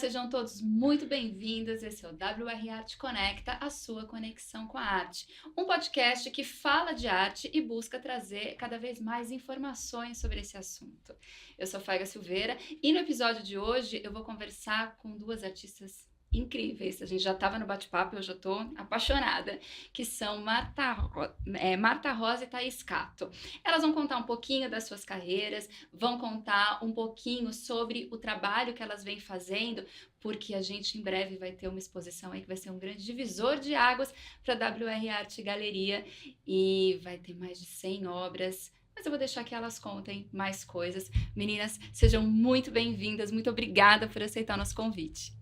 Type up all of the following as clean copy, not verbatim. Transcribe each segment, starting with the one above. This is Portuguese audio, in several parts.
sejam todos muito bem-vindos. Esse é o WR Arte Conecta, a sua conexão com a arte. Um podcast que fala de arte e busca trazer cada vez mais informações sobre esse assunto. Eu sou Faiga Silveira e no episódio de hoje eu vou conversar com duas artistas incríveis. A gente já estava no bate-papo e eu já estou apaixonada, que são Marta Rosa e Thaís Cato. Elas vão contar um pouquinho das suas carreiras, vão contar um pouquinho sobre o trabalho que elas vêm fazendo, porque a gente em breve vai ter uma exposição aí que vai ser um grande divisor de águas para a WR Arte Galeria e vai ter mais de 100 obras. Mas eu vou deixar que elas contem mais coisas. Meninas, sejam muito bem-vindas. Muito obrigada por aceitar o nosso convite.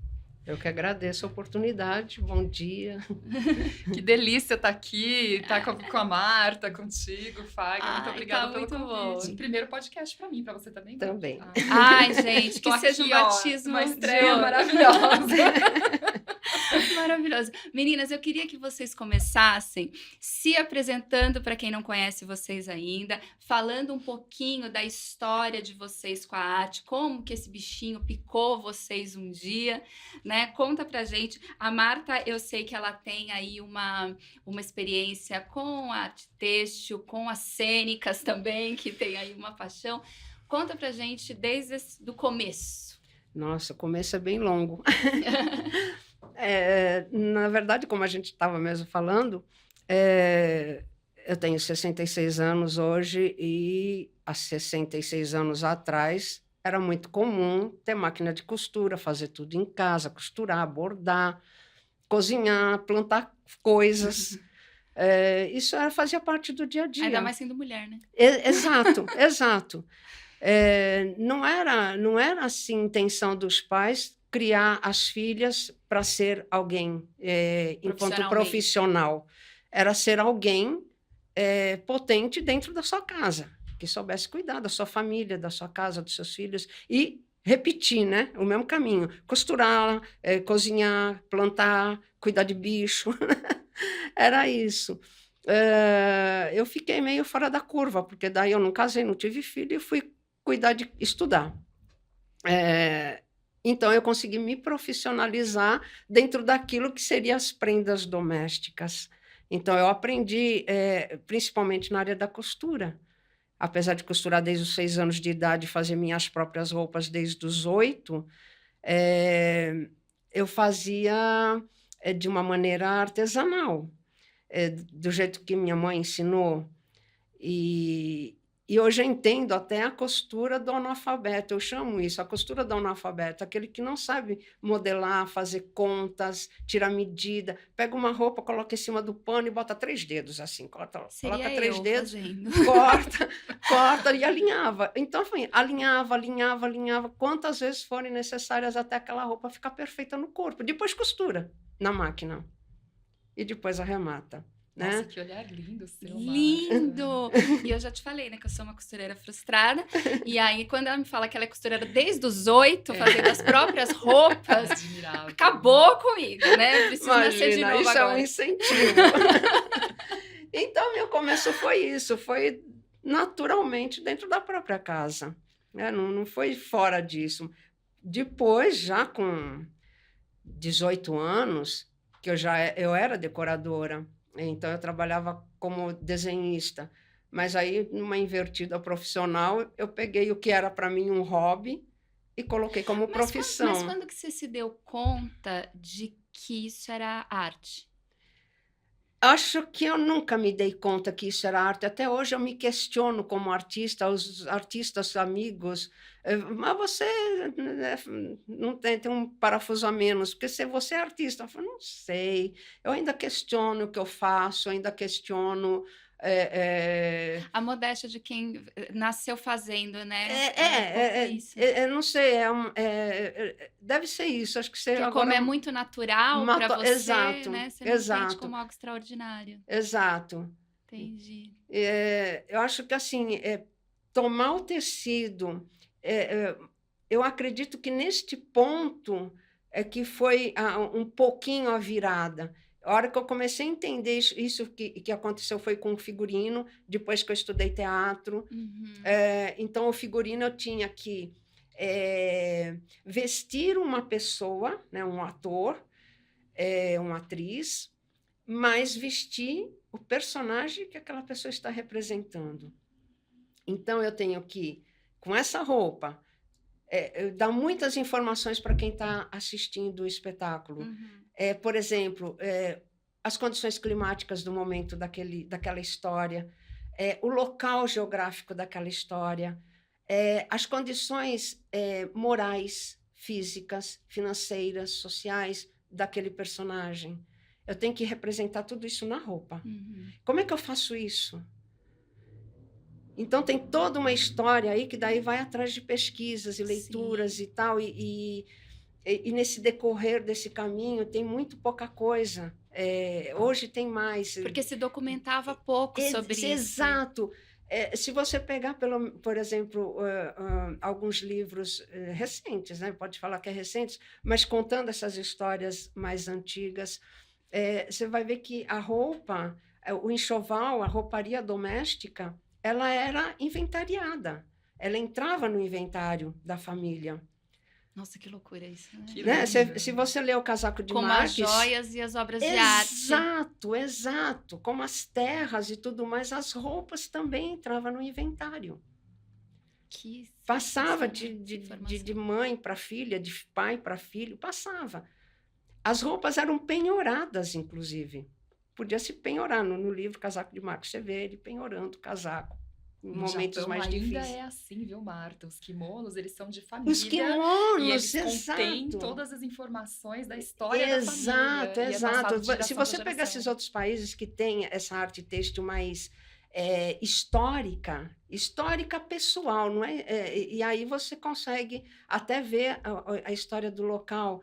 Eu que agradeço a oportunidade, bom dia. Que delícia estar aqui, estar com a Marta, contigo, Faiga. Muito obrigada pelo convite. Bom. Primeiro podcast para mim, para você também. Também. Ai, gente, que seja um aqui, batismo uma de estreia ouro. maravilhosa. Maravilhoso. Meninas, eu queria que vocês começassem se apresentando para quem não conhece vocês ainda, falando um pouquinho da história de vocês com a arte, como que esse bichinho picou vocês um dia, né? Conta pra gente. A Marta, eu sei que ela tem aí uma experiência com a arte têxtil, com as cênicas também, que tem aí uma paixão. Conta pra gente desde o começo. Nossa, o começo é bem longo. Na verdade, como a gente estava mesmo falando, eu tenho 66 anos hoje e há 66 anos atrás era muito comum ter máquina de costura, fazer tudo em casa, costurar, bordar, cozinhar, plantar coisas. Isso fazia parte do dia a dia. Ainda mais sendo mulher, né? Exato, exato. Não era assim a intenção dos pais criar as filhas para ser alguém enquanto profissional. Era ser alguém potente dentro da sua casa, que soubesse cuidar da sua família, da sua casa, dos seus filhos e repetir, né, o mesmo caminho. Costurar, cozinhar, plantar, cuidar de bicho. Era isso. Eu fiquei meio fora da curva, porque daí eu não casei, não tive filho e fui cuidar de estudar. Então, eu consegui me profissionalizar dentro daquilo que seriam as prendas domésticas. Então, eu aprendi, principalmente na área da costura. Apesar de costurar desde os 6 anos de idade, fazer minhas próprias roupas desde os 8, eu fazia de uma maneira artesanal, do jeito que minha mãe ensinou. E hoje eu entendo até a costura do analfabeto, eu chamo isso, a costura do analfabeto, aquele que não sabe modelar, fazer contas, tirar medida, pega uma roupa, coloca em cima do pano e bota 3 dedos assim, coloca 3 dedos, corta e alinhava. Então, foi, alinhava, quantas vezes forem necessárias até aquela roupa ficar perfeita no corpo. Depois costura na máquina e depois arremata. Nossa, que olhar lindo seu, Lindo! E eu já te falei, né, que eu sou uma costureira frustrada. E aí, quando ela me fala que ela é costureira desde os 8, fazendo as próprias roupas, acabou comigo, né? Preciso nascer de novo isso agora. É um incentivo. Então, meu começo foi isso, foi naturalmente dentro da própria casa. Não foi fora disso. Depois, já com 18 anos, que eu era decoradora, então, eu trabalhava como desenhista, mas aí, numa invertida profissional, eu peguei o que era para mim um hobby e coloquei como profissão. Mas quando que você se deu conta de que isso era arte? Acho que eu nunca me dei conta que isso era arte. Até hoje eu me questiono como artista, os artistas amigos, mas você não tem um parafuso a menos, porque se você é artista, eu falo, não sei, eu ainda questiono o que eu faço, ainda questiono... A modéstia de quem nasceu fazendo, né? Não sei, deve ser isso. Acho que você porque agora como é muito natural para você, exato, né? Você não entende como algo extraordinário. Exato. Entendi. Eu acho que assim, tomar o tecido, eu acredito que neste ponto é que foi um pouquinho a virada. A hora que eu comecei a entender isso que aconteceu foi com o figurino, depois que eu estudei teatro. Uhum. Então, o figurino eu tinha que vestir uma pessoa, né, um ator, uma atriz, mas vestir o personagem que aquela pessoa está representando. Então, eu tenho que, com essa roupa, dar muitas informações para quem está assistindo o espetáculo. Por exemplo, as condições climáticas do momento daquela história, o local geográfico daquela história, as condições morais, físicas, financeiras, sociais daquele personagem. Eu tenho que representar tudo isso na roupa. Como é que eu faço isso? Então, tem toda uma história aí que daí vai atrás de pesquisas e leituras e tal, e nesse decorrer desse caminho tem muito pouca coisa. Hoje tem mais. Porque se documentava pouco sobre isso. Exato. Se você pegar, por exemplo, alguns livros recentes, né? Pode falar que é recentes, mas contando essas histórias mais antigas, você vai ver que a roupa, o enxoval, a rouparia doméstica, ela era inventariada. Ela entrava no inventário da família. Nossa, que loucura isso, né? Né? Se você ler o Casaco de Marques... Como as joias e as obras de arte. Exato. Como as terras e tudo mais, as roupas também entravam no inventário. Passava de mãe para filha, de pai para filho, passava. As roupas eram penhoradas, inclusive. Podia se penhorar no livro Casaco de Marques, você vê ele penhorando o casaco em momentos mais difíceis. Ainda é assim, viu, Marta? Os kimonos, eles são de família. Os kimonos, e eles contêm todas as informações da história da família. Exato. Se você pegar esses outros países que têm essa arte têxtil mais histórica pessoal, não é? E aí você consegue até ver a história do local.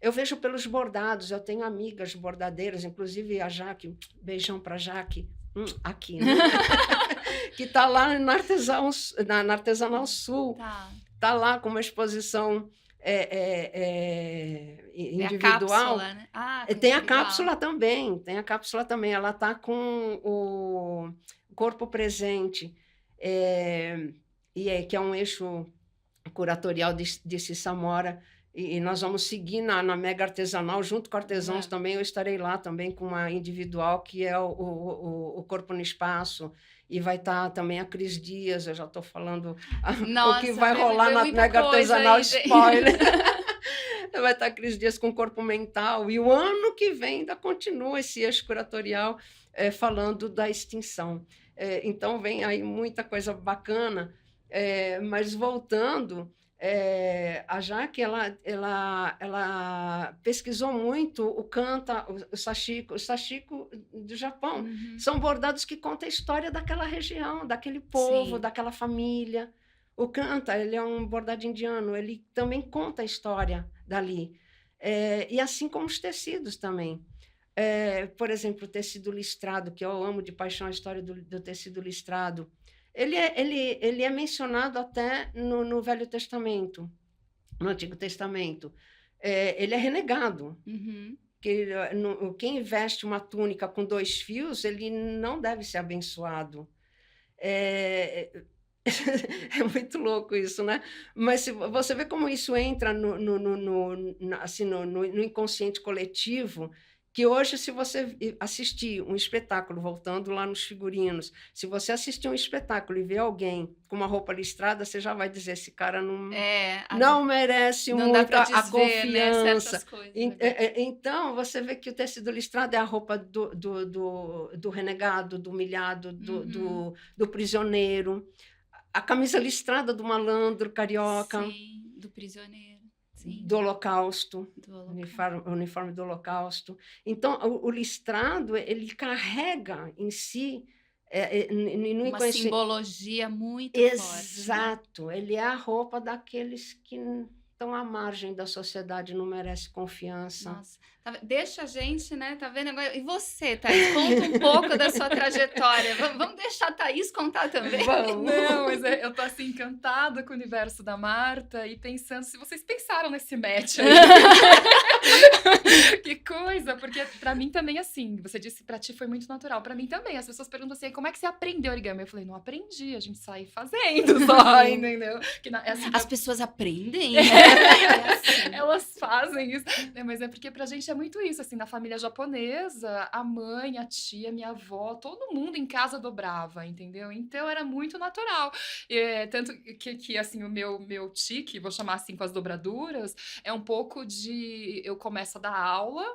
Eu vejo pelos bordados, eu tenho amigas bordadeiras, inclusive a Jaque, beijão para a Jaque, aqui, né? Que está lá na Artesanal Sul, tá lá com uma exposição individual. A cápsula, né? Tem a cápsula também, ela está com o corpo presente, que é um eixo curatorial de Cissa Mora. E nós vamos seguir na mega artesanal, junto com artesãos também. Eu estarei lá também com uma individual, que é o Corpo no Espaço. E vai estar também a Cris Dias, eu já estou falando o que vai rolar na mega artesanal, spoiler. Vai estar a Cris Dias com Corpo Mental. E o ano que vem ainda continua esse eixo curatorial falando da extinção. Então, vem aí muita coisa bacana. Mas voltando... a Jaque, ela pesquisou muito o kanta, o sashiko do Japão. São bordados que contam a história daquela região, daquele povo, daquela família. O kanta, ele é um bordado indiano, ele também conta a história dali. E assim como os tecidos também. Por exemplo, o tecido listrado, que eu amo de paixão a história do tecido listrado. Ele é mencionado até no Velho Testamento, no Antigo Testamento. Ele é renegado. Quem veste uma túnica com 2 fios, ele não deve ser abençoado. É muito louco isso, né? Mas você vê como isso entra no inconsciente coletivo, que hoje, se você assistir um espetáculo, voltando lá nos figurinos, se você assistir um espetáculo e ver alguém com uma roupa listrada, você já vai dizer, esse cara não merece não muito a confiança. Né, certas coisas, então, você vê que o tecido listrado é a roupa do renegado, do humilhado, do prisioneiro. A camisa listrada do malandro carioca. Sim, do prisioneiro. Sim. Do Holocausto, uniforme do Holocausto. Então, o listrado, ele carrega em si... uma simbologia muito forte. Exato. Né? Ele é a roupa daqueles que estão à margem da sociedade, não merece confiança. Nossa, deixa a gente, né? Tá vendo agora? E você, Thaís? Conta um pouco da sua trajetória. Vamos deixar a Thaís contar também? Vamos. Não, mas eu tô assim encantada com o universo da Marta e pensando se vocês pensaram nesse match aí. Que coisa, porque pra mim também assim, você disse pra ti foi muito natural, pra mim também. As pessoas perguntam assim, como é que você aprendeu origami? Eu falei, não aprendi, a gente sai fazendo só, entendeu? As pessoas aprendem, Elas fazem isso. Mas é porque pra gente é muito isso, assim, na família japonesa, a mãe, a tia, minha avó, todo mundo em casa dobrava, entendeu? Então era muito natural. Tanto que assim, o meu tique, vou chamar assim, com as dobraduras, é um pouco de... Eu começo a dar aula,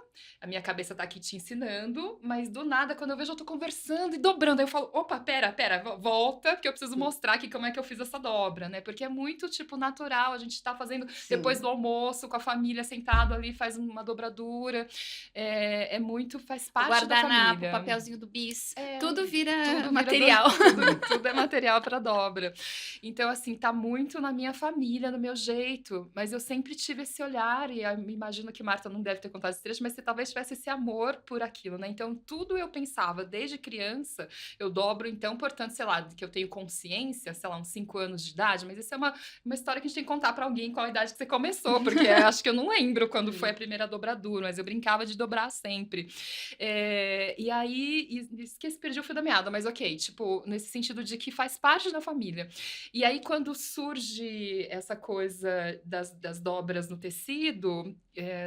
a minha cabeça tá aqui te ensinando, mas do nada, quando eu vejo, eu tô conversando e dobrando, aí eu falo, opa, pera, volta, porque eu preciso mostrar aqui como é que eu fiz essa dobra, né? Porque é muito, tipo, natural, a gente tá fazendo depois do almoço, com a família sentado ali, faz uma dobradura, muito, faz parte da família. O papelzinho do bis, tudo vira material. Tudo é material para dobra. Então, assim, tá muito na minha família, no meu jeito, mas eu sempre tive esse olhar, e eu me imagino que Marta não deve ter contado esse trecho, mas você talvez tivesse esse amor por aquilo, né? Então, tudo eu pensava, desde criança, eu dobro, então, portanto, sei lá, que eu tenho consciência, sei lá, uns 5 anos de idade, mas isso é uma história que a gente tem que contar para alguém qual a idade que você começou, porque acho que eu não lembro quando foi a primeira dobradura, mas eu brincava de dobrar sempre. E aí, esqueci, perdi o fio da meada, mas ok, tipo, nesse sentido de que faz parte da família. E aí, quando surge essa coisa das dobras no tecido,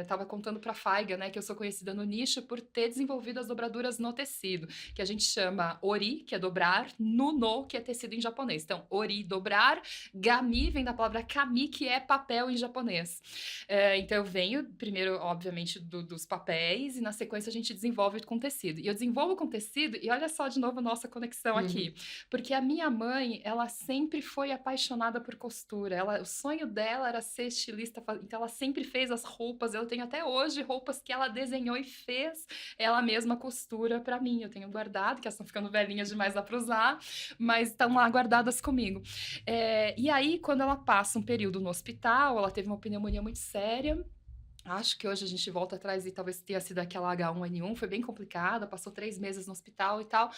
tava contando pra Faiga, né, que eu sou conhecida no nicho por ter desenvolvido as dobraduras no tecido, que a gente chama ori, que é dobrar, nuno, que é tecido em japonês. Então, ori, dobrar, gami vem da palavra kami, que é papel em japonês. Então, eu venho primeiro, obviamente, dos papéis, e na sequência a gente desenvolve com tecido. E eu desenvolvo com tecido, e olha só de novo a nossa conexão aqui, porque a minha mãe, ela sempre foi apaixonada por costura, o sonho dela era ser estilista, então ela sempre fez as roupas, eu tenho até hoje roupas que ela desenhou e fez ela mesma costura pra mim, eu tenho guardado, que elas estão ficando velhinhas demais, dá pra usar, mas estão lá guardadas comigo. E aí, quando ela passa um período no hospital, ela teve uma pneumonia muito séria. Acho que hoje a gente volta atrás e talvez tenha sido aquela H1N1, foi bem complicada, passou 3 meses no hospital e tal,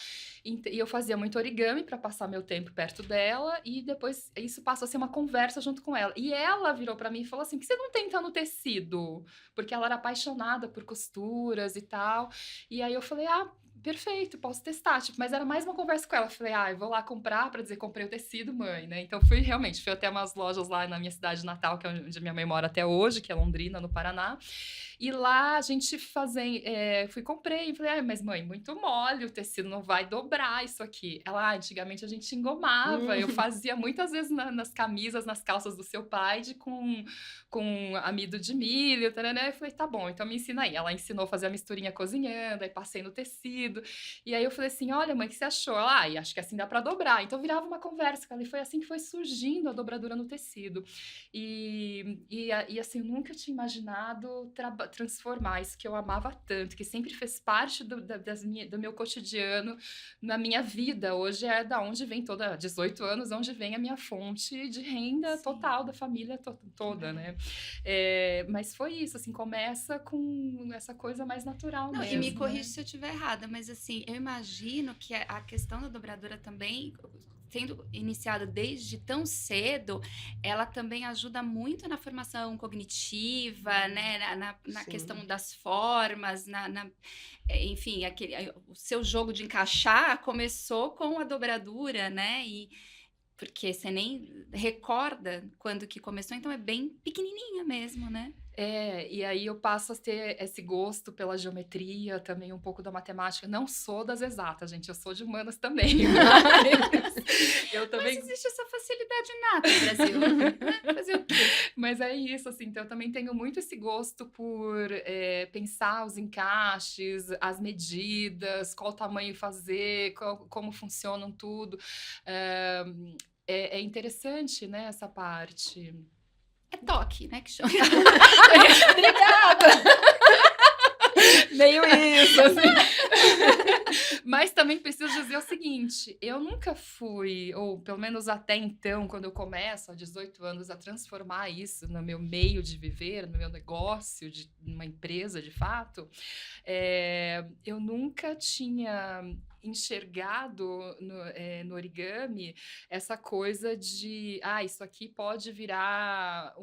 e eu fazia muito origami para passar meu tempo perto dela, e depois isso passou a ser uma conversa junto com ela, e ela virou para mim e falou assim, por que você não tenta no tecido? Porque ela era apaixonada por costuras e tal, e aí eu falei, perfeito, posso testar, tipo, mas era mais uma conversa com ela, eu falei, eu vou lá comprar pra dizer, comprei o tecido, mãe, né, então fui até umas lojas lá na minha cidade natal, que é onde minha mãe mora até hoje, que é Londrina, no Paraná, e lá a gente comprei, e falei, mas mãe, muito mole, o tecido não vai dobrar isso aqui. Ela, antigamente a gente engomava, eu fazia muitas vezes nas camisas, nas calças do seu pai, com amido de milho, tarará. Eu falei, tá bom, então me ensina aí. Ela ensinou a fazer a misturinha cozinhando, aí passei no tecido, e aí eu falei assim, olha mãe, o que você achou? Ela, acho que assim dá pra dobrar. Então virava uma conversa com ela, e foi assim que foi surgindo a dobradura no tecido. E assim, eu nunca tinha imaginado transformar isso que eu amava tanto, que sempre fez parte do meu cotidiano, na minha vida. Hoje é da onde vem 18 anos, onde vem a minha fonte de renda total da família toda, né? Mas foi isso, assim, começa com essa coisa mais natural mesmo. E me corrija se eu estiver errada, mas assim, eu imagino que a questão da dobradura também, sendo iniciada desde tão cedo, ela também ajuda muito na formação cognitiva, né? Na questão das formas, enfim, o seu jogo de encaixar começou com a dobradura, né? Porque você nem recorda quando que começou, então é bem pequenininha mesmo, né? E aí eu passo a ter esse gosto pela geometria, também um pouco da matemática. Não sou das exatas, gente, eu sou de humanas também. Mas existe essa facilidade nata no Brasil. Fazer o quê? Mas é isso, assim, então eu também tenho muito esse gosto por pensar os encaixes, as medidas, qual tamanho fazer, como funcionam tudo. É interessante, né, essa parte. É toque, né, que chama. Obrigada! Meio isso, assim. Mas também preciso dizer o seguinte, eu nunca fui, ou pelo menos até então, quando eu começo, há 18 anos, a transformar isso no meu meio de viver, no meu negócio, de uma empresa, de fato, eu nunca tinha enxergado no origami essa coisa de, isso aqui pode virar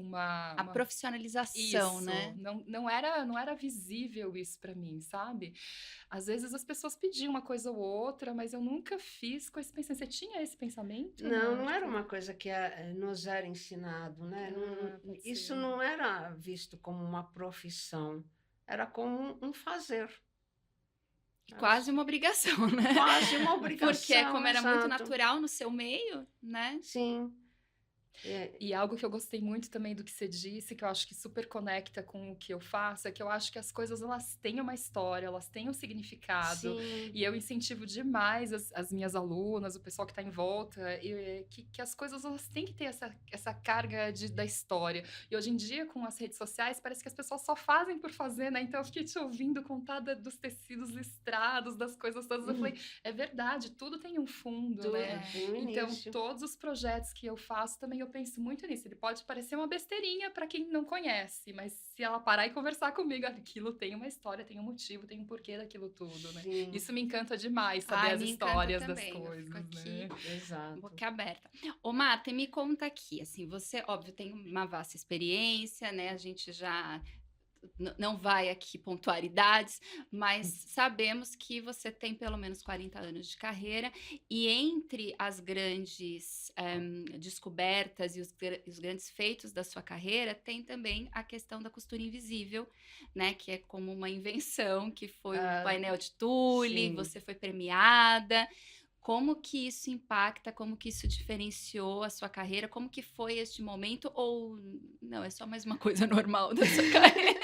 A profissionalização, isso, né? não era visível isso para mim, sabe? Às vezes as pessoas pediam uma coisa ou outra, mas eu nunca fiz com esse pensamento. Você tinha esse pensamento, Não era Marta? uma coisa que nos era ensinado, né? Pode Isso ser. não era visto como uma profissão, era como um fazer. Quase uma obrigação, né? Quase uma obrigação, Porque como era muito exato. natural no seu meio, né? Sim. E algo que eu gostei muito também do que você disse, que eu acho que super conecta com o que eu faço, é que eu acho que as coisas, elas têm uma história, elas têm um significado. Sim. E eu incentivo demais as minhas alunas, o pessoal que está em volta, que as coisas, elas têm que ter essa carga da história. E hoje em dia, com as redes sociais, parece que as pessoas só fazem por fazer, né? Então, eu fiquei te ouvindo contar dos tecidos listrados, das coisas todas. Eu falei, é verdade, tudo tem um fundo, Tudo né? tem um Então, início. todos os projetos que eu faço também eu penso muito nisso. Ele pode parecer uma besteirinha para quem não conhece, mas se ela parar e conversar comigo, aquilo tem uma história, tem um motivo, tem um porquê daquilo tudo, né? Sim. Isso me encanta demais, saber as me histórias encanta das também. coisas, Eu fico né? aqui, Exato. boca aberta. Ô, Marta, me conta aqui, assim, você, óbvio, tem uma vasta experiência, né? A gente já não vai aqui pontuar idades, mas sabemos que você tem pelo menos 40 anos de carreira e entre as grandes descobertas e os grandes feitos da sua carreira tem também a questão da costura invisível, né? Que é como uma invenção que foi o painel de tule, sim. você foi premiada. Como que isso impacta, como que isso diferenciou a sua carreira, como que foi este momento, ou não, é só mais uma coisa normal da sua carreira?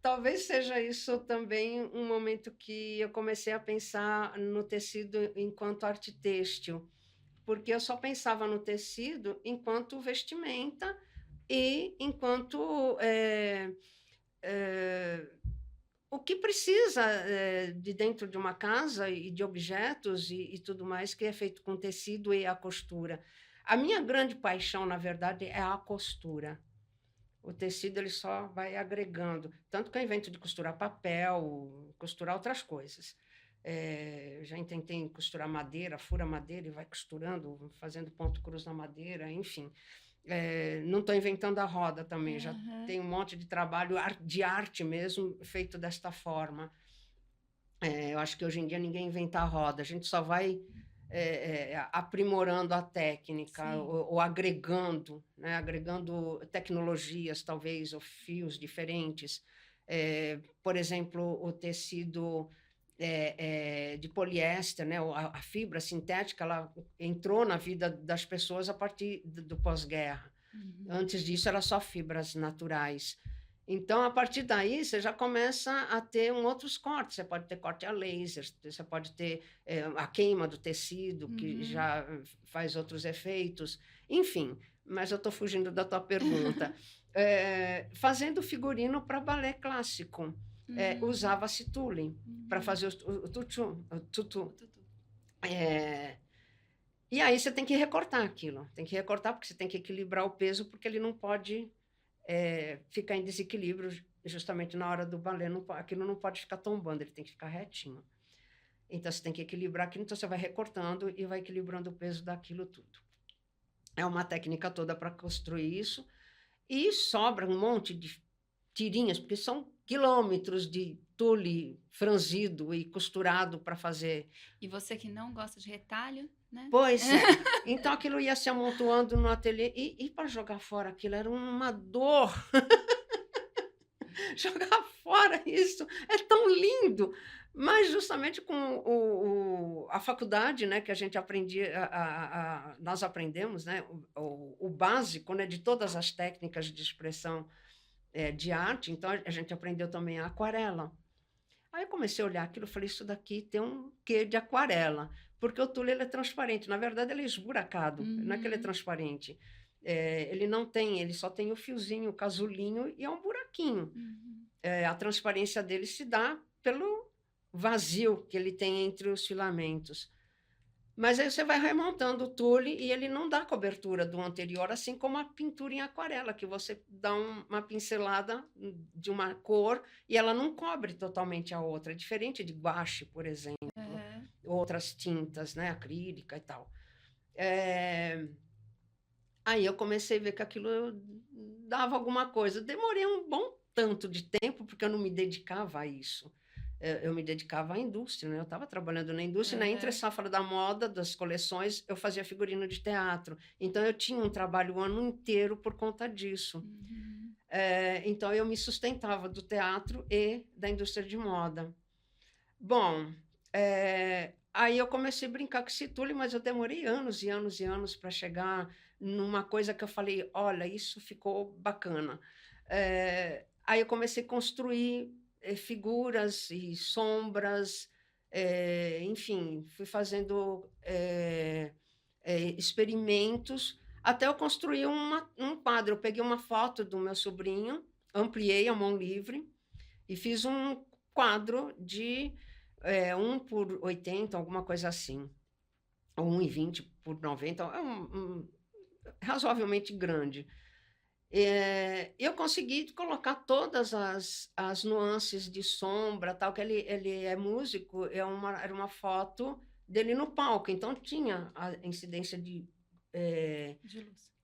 Talvez seja isso também um momento que eu comecei a pensar no tecido enquanto arte têxtil, porque eu só pensava no tecido enquanto vestimenta e enquanto o que precisa de dentro de uma casa e de objetos e tudo mais que é feito com tecido e a costura. A minha grande paixão, na verdade, é a costura. O tecido ele só vai agregando. Tanto que eu invento de costurar papel, costurar outras coisas. Já tentei costurar madeira, fura madeira e vai costurando, fazendo ponto cruz na madeira, enfim. Não estou inventando a roda também, já tem um monte de trabalho de arte mesmo feito desta forma. Eu acho que hoje em dia ninguém inventa a roda, a gente só vai aprimorando a técnica ou agregando, né? Agregando tecnologias, talvez, ou fios diferentes. Por exemplo, o tecido de poliéster, né? A fibra sintética, ela entrou na vida das pessoas a partir do pós-guerra. Antes disso, era só fibras naturais. Então, a partir daí, você já começa a ter outros cortes. Você pode ter corte a laser, você pode ter a queima do tecido, que já faz outros efeitos. Enfim, mas eu estou fugindo da tua pergunta. Fazendo figurino para balé clássico. Usava-se tule para fazer o tutu. E aí você tem que recortar aquilo. Tem que recortar porque você tem que equilibrar o peso, porque ele não pode ficar em desequilíbrio justamente na hora do balé. Aquilo não pode ficar tombando, ele tem que ficar retinho. Então, você tem que equilibrar aquilo, então você vai recortando e vai equilibrando o peso daquilo tudo. É uma técnica toda para construir isso. E sobra um monte de tirinhas, porque são quilômetros de tule franzido e costurado para fazer. E você que não gosta de retalho, né? Pois é. Então, aquilo ia se amontoando no ateliê. E para jogar fora aquilo era uma dor. Jogar fora isso é tão lindo. Mas justamente com a faculdade, né, que a gente aprendia, nós aprendemos, né, o básico, né, de todas as técnicas de expressão de arte, então a gente aprendeu também a aquarela. Aí eu comecei a olhar aquilo e falei, isso daqui tem um quê de aquarela, porque o tule ele é transparente, na verdade ele é esburacado, não é que ele é transparente. Ele só tem o fiozinho, o casulinho e é um buraquinho. A transparência dele se dá pelo vazio que ele tem entre os filamentos. Mas aí você vai remontando o tule e ele não dá cobertura do anterior, assim como a pintura em aquarela, que você dá uma pincelada de uma cor e ela não cobre totalmente a outra. É diferente de guache, por exemplo, outras tintas, né, acrílica e tal. Aí eu comecei a ver que aquilo dava alguma coisa. Demorei um bom tanto de tempo, porque eu não me dedicava a isso. Eu me dedicava à indústria, né? Eu estava trabalhando na indústria, na entre-safra da moda, das coleções, eu fazia figurino de teatro. Então, eu tinha um trabalho o ano inteiro por conta disso. Então, eu me sustentava do teatro e da indústria de moda. Bom, aí eu comecei a brincar com esse tule, mas eu demorei anos e anos e anos para chegar numa coisa que eu falei, olha, isso ficou bacana. Aí eu comecei a construir figuras e sombras, enfim, fui fazendo experimentos até eu construir um quadro. Eu peguei uma foto do meu sobrinho, ampliei a mão livre e fiz um quadro de 1 por 80, alguma coisa assim, ou 1,20 por 90, razoavelmente grande. Eu consegui colocar todas as nuances de sombra, tal, que ele é músico, era uma foto dele no palco, então tinha a incidência de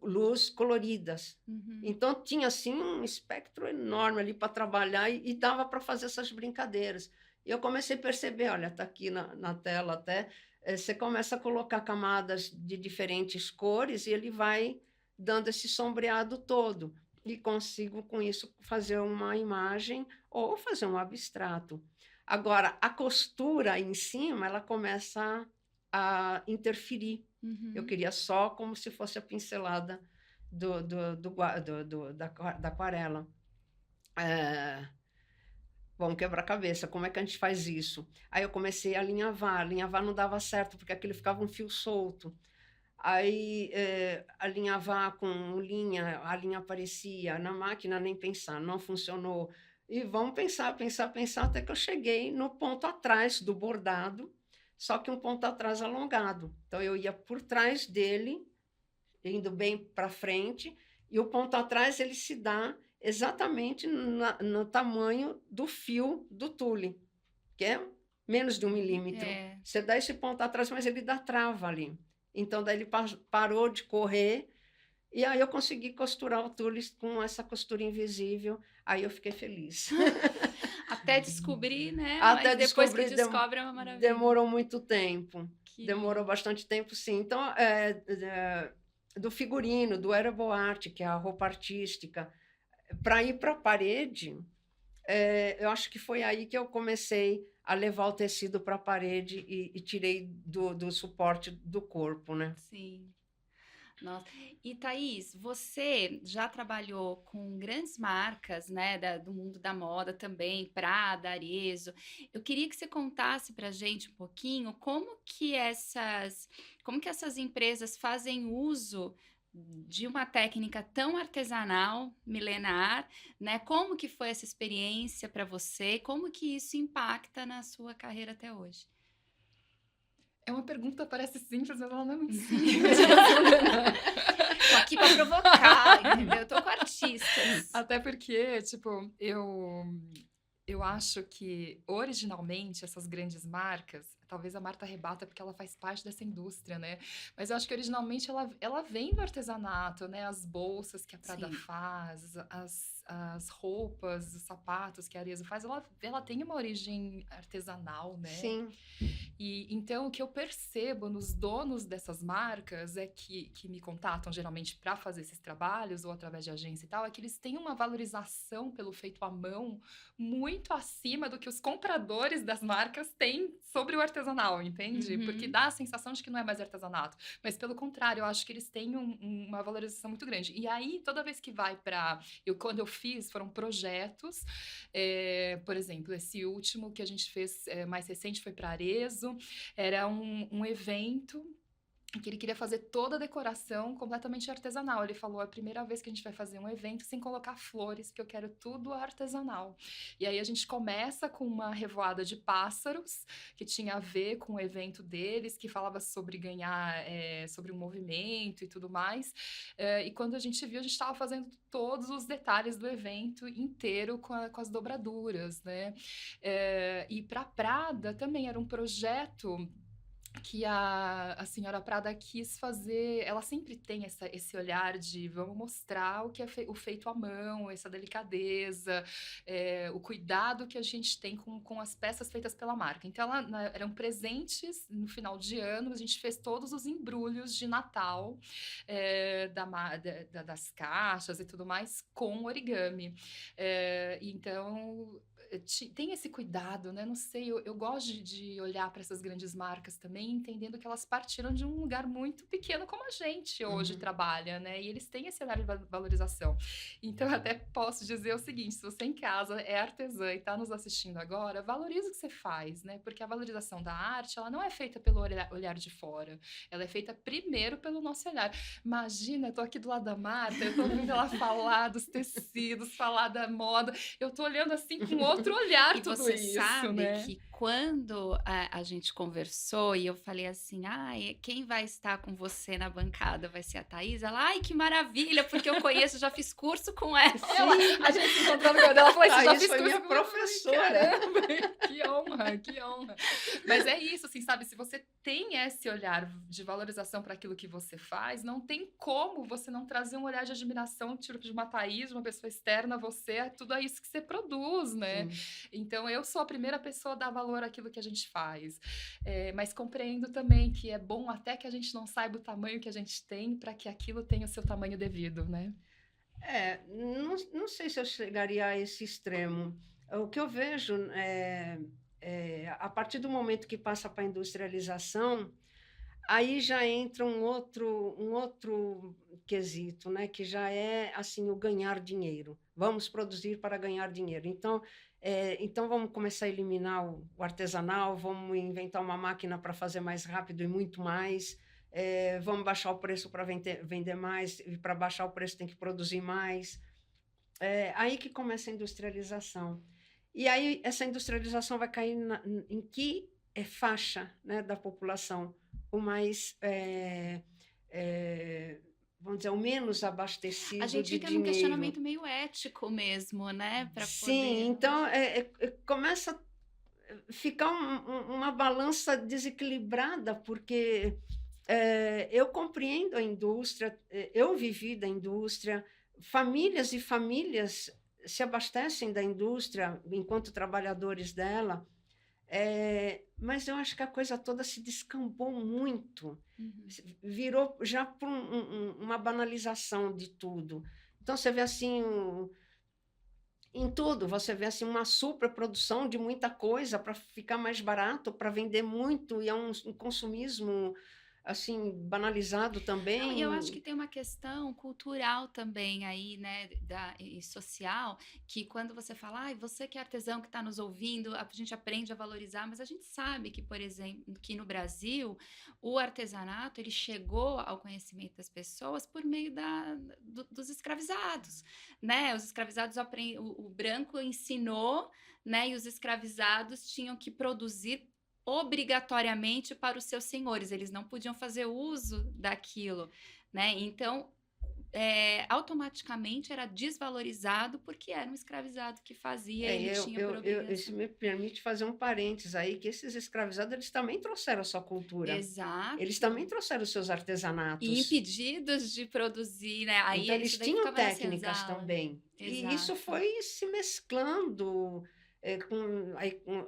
luz coloridas. Então tinha assim um espectro enorme ali para trabalhar e dava para fazer essas brincadeiras. E eu comecei a perceber, olha, está aqui na tela até, você começa a colocar camadas de diferentes cores e ele vai dando esse sombreado todo, e consigo, com isso, fazer uma imagem ou fazer um abstrato. Agora, a costura em cima, ela começa a interferir. Eu queria só como se fosse a pincelada da aquarela. Vamos quebrar a cabeça, como é que a gente faz isso? Aí eu comecei a alinhavar não dava certo, porque aquilo ficava um fio solto. Aí alinhavar com linha, a linha aparecia, na máquina nem pensar, não funcionou. E vamos pensar, até que eu cheguei no ponto atrás do bordado, só que um ponto atrás alongado. Então eu ia por trás dele, indo bem para frente, e o ponto atrás ele se dá exatamente no tamanho do fio do tule, que é menos de 1 milímetro. Você dá esse ponto atrás, mas ele dá trava ali. Então, daí ele parou de correr, e aí eu consegui costurar o tule com essa costura invisível, aí eu fiquei feliz. Até descobrir, né? Até mas depois que descobre é uma maravilha. Demorou muito tempo. Demorou bastante tempo, sim. Então, do figurino, do wearable art, que é a roupa artística, para ir para a parede, eu acho que foi aí que eu comecei a levar o tecido para a parede e tirei do suporte do corpo, né? Sim. Nossa. E, Thaís, você já trabalhou com grandes marcas, né, do mundo da moda também, Prada, Arezzo. Eu queria que você contasse para a gente um pouquinho como que essas empresas fazem uso de uma técnica tão artesanal, milenar, né? Como que foi essa experiência para você? Como que isso impacta na sua carreira até hoje? É uma pergunta, parece simples, mas ela não é muito simples. Tô aqui para provocar, entendeu? Eu tô com artistas. Até porque, tipo, eu acho que, originalmente, essas grandes marcas, talvez a Marta rebata porque ela faz parte dessa indústria, né? Mas eu acho que, originalmente, ela vem do artesanato, né? As bolsas que a Prada faz, as roupas, os sapatos que a Arezzo faz, ela tem uma origem artesanal, né? Sim. E então o que eu percebo nos donos dessas marcas é que me contatam geralmente para fazer esses trabalhos ou através de agência e tal, é que eles têm uma valorização pelo feito à mão muito acima do que os compradores das marcas têm sobre o artesanal, entende? Porque dá a sensação de que não é mais artesanato, mas pelo contrário, eu acho que eles têm uma valorização muito grande. E aí, toda vez que vai para... Quando eu fiz, foram projetos, por exemplo, esse último que a gente fez mais recente foi para Arezzo, era um evento que ele queria fazer toda a decoração completamente artesanal. Ele falou, é a primeira vez que a gente vai fazer um evento sem colocar flores, porque eu quero tudo artesanal. E aí a gente começa com uma revoada de pássaros, que tinha a ver com o evento deles, que falava sobre ganhar, sobre um movimento e tudo mais. E quando a gente viu, a gente estava fazendo todos os detalhes do evento inteiro com as dobraduras, né? E para Prada também era um projeto que a senhora Prada quis fazer. Ela sempre tem esse olhar de vamos mostrar o que é o feito à mão, essa delicadeza, o cuidado que a gente tem com as peças feitas pela marca. Então, eram presentes no final de ano, a gente fez todos os embrulhos de Natal, das caixas e tudo mais, com origami. Então, tem esse cuidado, né? Não sei, eu gosto de olhar para essas grandes marcas também, entendendo que elas partiram de um lugar muito pequeno como a gente hoje trabalha, né? E eles têm esse olhar de valorização. Então, eu até posso dizer o seguinte, se você em casa é artesã e está nos assistindo agora, valorize o que você faz, né? Porque a valorização da arte, ela não é feita pelo olhar de fora, ela é feita primeiro pelo nosso olhar. Imagina, eu tô aqui do lado da Marta, eu tô ouvindo ela falar dos tecidos, falar da moda, eu tô olhando assim com outro olhar tudo isso, né? E você sabe que quando a gente conversou e eu falei assim, quem vai estar com você na bancada vai ser a Thaís? Ela, ai, que maravilha, porque eu conheço, já fiz curso com ela. A gente se encontrou no meu dela, falou, já fiz curso minha com professora. Caramba, que honra, que honra. Mas é isso, assim, sabe? Se você tem esse olhar de valorização para aquilo que você faz, não tem como você não trazer um olhar de admiração, tipo de uma Thaís, uma pessoa externa a você, tudo isso que você produz, né? Então, eu sou a primeira pessoa a dar valor àquilo que a gente faz. Mas compreendo também que é bom até que a gente não saiba o tamanho que a gente tem para que aquilo tenha o seu tamanho devido, né? Não sei se eu chegaria a esse extremo. O que eu vejo a partir do momento que passa para a industrialização, aí já entra um outro quesito, né? Que já é assim o ganhar dinheiro. Vamos produzir para ganhar dinheiro. Então vamos começar a eliminar o artesanal, vamos inventar uma máquina para fazer mais rápido e muito mais. Vamos baixar o preço para vender mais, e para baixar o preço tem que produzir mais. Aí que começa a industrialização. E aí essa industrialização vai cair em que faixa, né, da população? O mais, vamos dizer, o menos abastecido de dinheiro. A gente fica num questionamento meio ético mesmo, né? Sim, então começa a ficar uma balança desequilibrada, porque eu compreendo a indústria, eu vivi da indústria, famílias e famílias se abastecem da indústria enquanto trabalhadores dela, mas eu acho que a coisa toda se descambou muito, virou já por uma banalização de tudo. Então, você vê assim, em tudo, você vê assim, uma superprodução de muita coisa para ficar mais barato, para vender muito, e é um consumismo assim, banalizado também. Não, eu acho que tem uma questão cultural também aí, né, e social, que quando você fala, você que é artesão que está nos ouvindo, a gente aprende a valorizar, mas a gente sabe que, por exemplo, que no Brasil, o artesanato, ele chegou ao conhecimento das pessoas por meio dos escravizados, né, os escravizados, o branco ensinou, né, e os escravizados tinham que produzir obrigatoriamente para os seus senhores, eles não podiam fazer uso daquilo, né? Então, automaticamente era desvalorizado porque era um escravizado que fazia e ele tinha por obrigação. Isso me permite fazer um parênteses aí, que esses escravizados, eles também trouxeram a sua cultura. Exato. Eles também trouxeram os seus artesanatos. E impedidos de produzir, né? Aí então, eles tinham técnicas também. Exato. E isso foi se mesclando...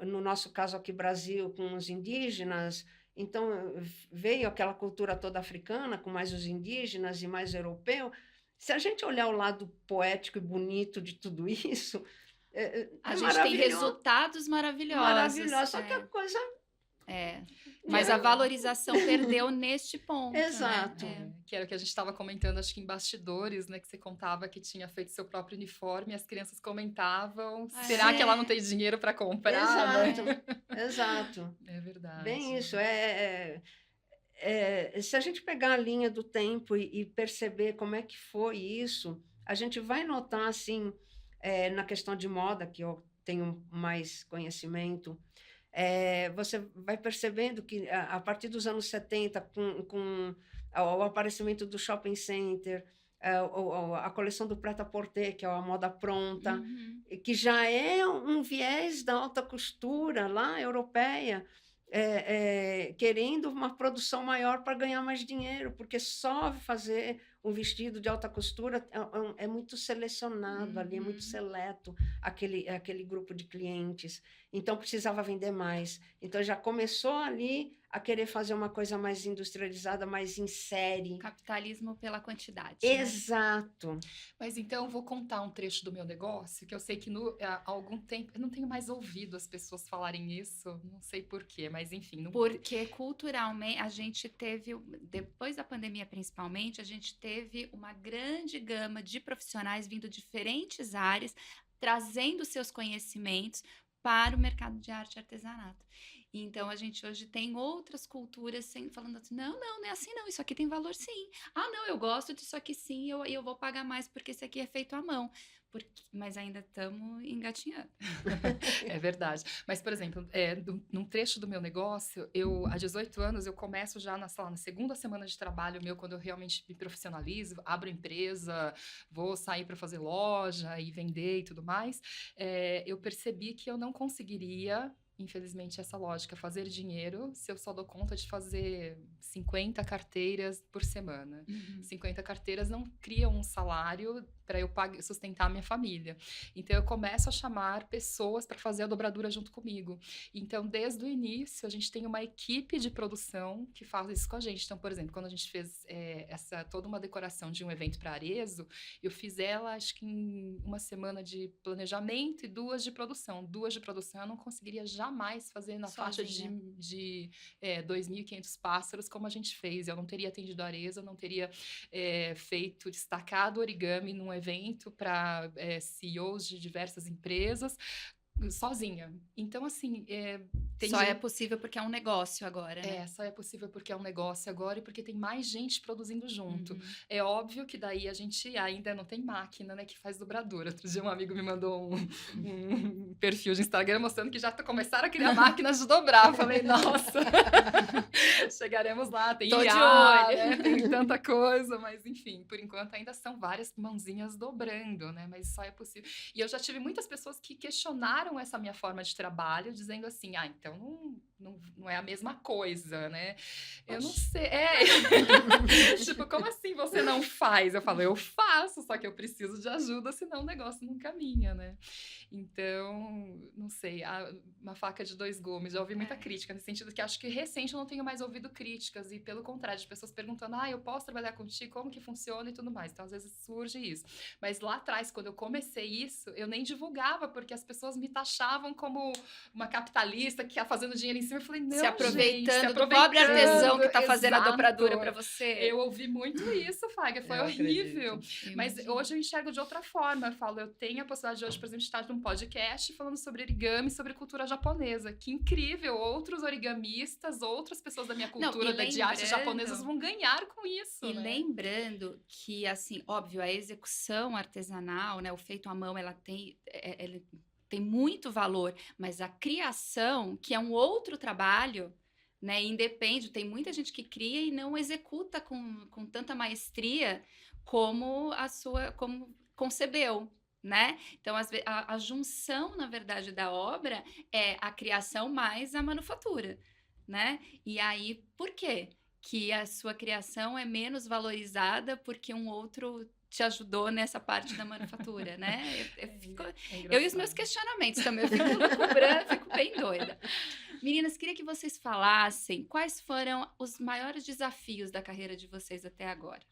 no nosso caso aqui Brasil, com os indígenas, então veio aquela cultura toda africana, com mais os indígenas e mais europeu. Se a gente olhar o lado poético e bonito de tudo isso, a gente tem resultados maravilhosos. Só que a coisa... Mas a valorização perdeu neste ponto. Exato. Né? Que era o que a gente estava comentando, acho que em bastidores, né? Que você contava que tinha feito seu próprio uniforme e as crianças comentavam, será que ela não tem dinheiro para comprar? Exato, né? exato. É verdade. Bem isso, se a gente pegar a linha do tempo e perceber como é que foi isso, a gente vai notar, assim, na questão de moda, que eu tenho mais conhecimento, você vai percebendo que a partir dos anos 70, com o aparecimento do shopping center, a coleção do prêt-à-porter, que é a moda pronta, que já é um viés da alta costura lá, europeia, querendo uma produção maior para ganhar mais dinheiro, porque só fazer um vestido de alta costura é muito selecionado ali, é muito seleto aquele grupo de clientes. Então, precisava vender mais. Então, já começou ali a querer fazer uma coisa mais industrializada, mais em série. Capitalismo pela quantidade. Exato. Né? Mas então, eu vou contar um trecho do meu negócio, que eu sei que há algum tempo... Eu não tenho mais ouvido as pessoas falarem isso, não sei porquê, mas enfim... Porque culturalmente, a gente teve, depois da pandemia principalmente, a gente teve uma grande gama de profissionais vindo de diferentes áreas, trazendo seus conhecimentos para o mercado de arte e artesanato. Então, a gente hoje tem outras culturas falando assim, não é assim não, isso aqui tem valor sim. Ah, não, eu gosto disso aqui sim, eu vou pagar mais porque isso aqui é feito à mão. Mas ainda estamos engatinhando. É verdade. Mas, por exemplo, num trecho do meu negócio, há 18 anos, eu começo já na segunda semana de trabalho meu, quando eu realmente me profissionalizo, abro empresa, vou sair para fazer loja e vender e tudo mais, eu percebi que eu não conseguiria, infelizmente, essa lógica, fazer dinheiro se eu só dou conta de fazer 50 carteiras por semana. 50 carteiras não criam um salário para eu sustentar a minha família. Então, eu começo a chamar pessoas para fazer a dobradura junto comigo. Então, desde o início, a gente tem uma equipe de produção que faz isso com a gente. Então, por exemplo, quando a gente fez toda uma decoração de um evento para Arezzo, eu fiz ela, acho que em uma semana de planejamento e 2 de produção. 2 de produção eu não conseguiria jamais fazer na faixa de 2.500 pássaros como a gente fez. Eu não teria atendido a Arezzo, eu não teria destacado origami num evento para CEOs de diversas empresas, sozinha. Então, assim... Só é possível porque é um negócio agora, né? Só é possível porque é um negócio agora e porque tem mais gente produzindo junto. É óbvio que daí a gente ainda não tem máquina, né, que faz dobradura. Outro dia um amigo me mandou um perfil de Instagram mostrando que já começaram a criar máquinas de dobrar. Eu falei, nossa, chegaremos lá, tem Tô IA, de olho. né, tem tanta coisa, mas enfim, por enquanto ainda são várias mãozinhas dobrando, né, mas só é possível. E eu já tive muitas pessoas que questionaram essa minha forma de trabalho, dizendo assim, então não é a mesma coisa, né? Eu não sei. Tipo, como assim você não faz? Eu falo, eu faço, só que eu preciso de ajuda, senão o negócio não caminha, né? Então, não sei, uma faca de 2 gumes. Já ouvi muita crítica, no sentido que acho que recente eu não tenho mais ouvido críticas, e pelo contrário, de pessoas perguntando, eu posso trabalhar contigo, como que funciona e tudo mais. Então, às vezes surge isso. Mas lá atrás, quando eu comecei isso, eu nem divulgava, porque as pessoas me taxavam como uma capitalista que ia fazendo dinheiro em cima. Eu falei, não, se aproveitando, gente, do pobre artesão que tá fazendo a exato. dobradura para você. Eu ouvi muito isso, Fábia, foi horrível. Mas hoje eu enxergo de outra forma. Eu falo, eu tenho a possibilidade de hoje, por exemplo, de estar num podcast falando sobre origami, sobre cultura japonesa. Que incrível! Outros origamistas, outras pessoas da minha cultura, de artes japonesas, vão ganhar com isso. E né? lembrando que, assim, óbvio, a execução artesanal, né, o feito à mão, ela tem muito valor, mas a criação, que é um outro trabalho, né, independe, tem muita gente que cria e não executa com tanta maestria como como concebeu, né? Então, a junção, na verdade, da obra é a criação mais a manufatura, né? E aí, por quê? Que a sua criação é menos valorizada porque um outro te ajudou nessa parte da manufatura, né? Eu e os meus questionamentos também, eu fico bem doida. Meninas, queria que vocês falassem quais foram os maiores desafios da carreira de vocês até agora.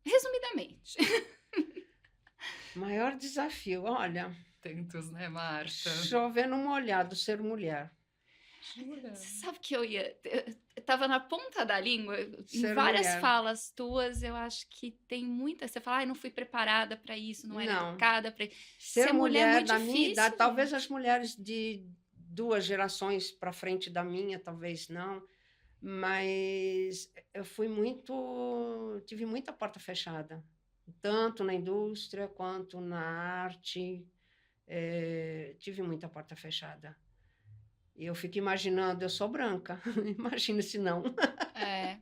Resumidamente. Maior desafio, olha... Tantos, né, Marta? Chover no molhado, ser mulher. Jura? Você sabe que eu tava na ponta da língua, Ser em várias mulher. falas tuas, eu acho que tem muita... Você fala, não fui preparada para isso, não era educada para isso. Ser mulher é muito da minha difícil, idade, talvez as mulheres de 2 gerações para frente da minha, talvez não, Mas eu tive muita porta fechada, tanto na indústria quanto na arte, tive muita porta fechada. E eu fico imaginando, eu sou branca, imagina se não. É.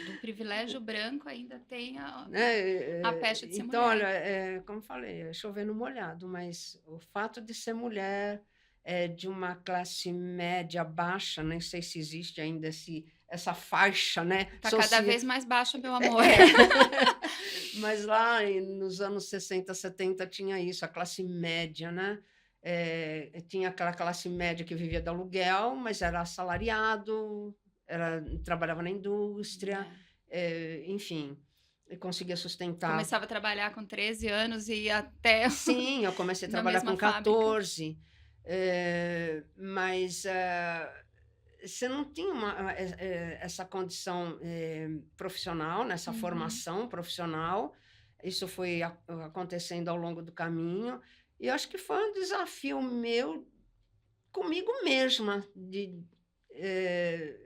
Do privilégio branco ainda tem a Né? pecha de ser Então, mulher. olha, como falei, é chover no molhado, mas o fato de ser mulher, de uma classe média baixa, nem sei se existe ainda essa faixa, né? Tá cada vez mais baixo, meu amor. Mas lá nos anos 60, 70 tinha isso, a classe média, né? Tinha aquela classe média que vivia de aluguel, mas era assalariado, trabalhava na indústria, enfim, conseguia sustentar. Começava a trabalhar com 13 anos e ia até Sim, eu comecei a na trabalhar mesma com 14, mas você não tinha essa condição profissional, né, essa formação profissional. Isso foi acontecendo ao longo do caminho, e eu acho que foi um desafio meu comigo mesma,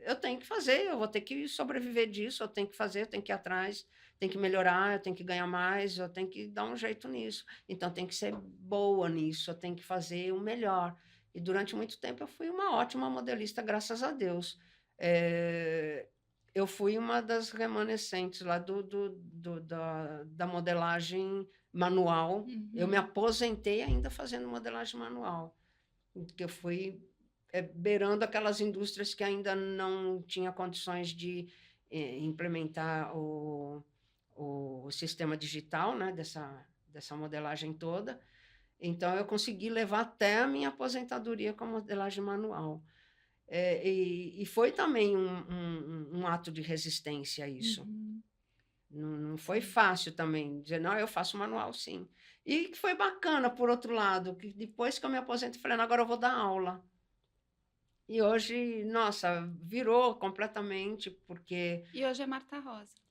eu tenho que fazer, eu vou ter que sobreviver disso, eu tenho que fazer, eu tenho que ir atrás, tenho que melhorar, eu tenho que ganhar mais, eu tenho que dar um jeito nisso. Então, tenho que ser boa nisso, eu tenho que fazer o melhor. E durante muito tempo eu fui uma ótima modelista, graças a Deus. Eu fui uma das remanescentes lá da modelagem manual. Eu me aposentei ainda fazendo modelagem manual, porque eu fui beirando aquelas indústrias que ainda não tinha condições de implementar o sistema digital, né, dessa modelagem toda. Então, eu consegui levar até a minha aposentadoria com a modelagem manual. E foi também um ato de resistência a isso. Não foi fácil também dizer, não, eu faço manual, sim. E que foi bacana, por outro lado, que depois que eu me aposentei, falei, agora eu vou dar aula. E hoje, nossa, virou completamente, porque... E hoje é Marta Rosa.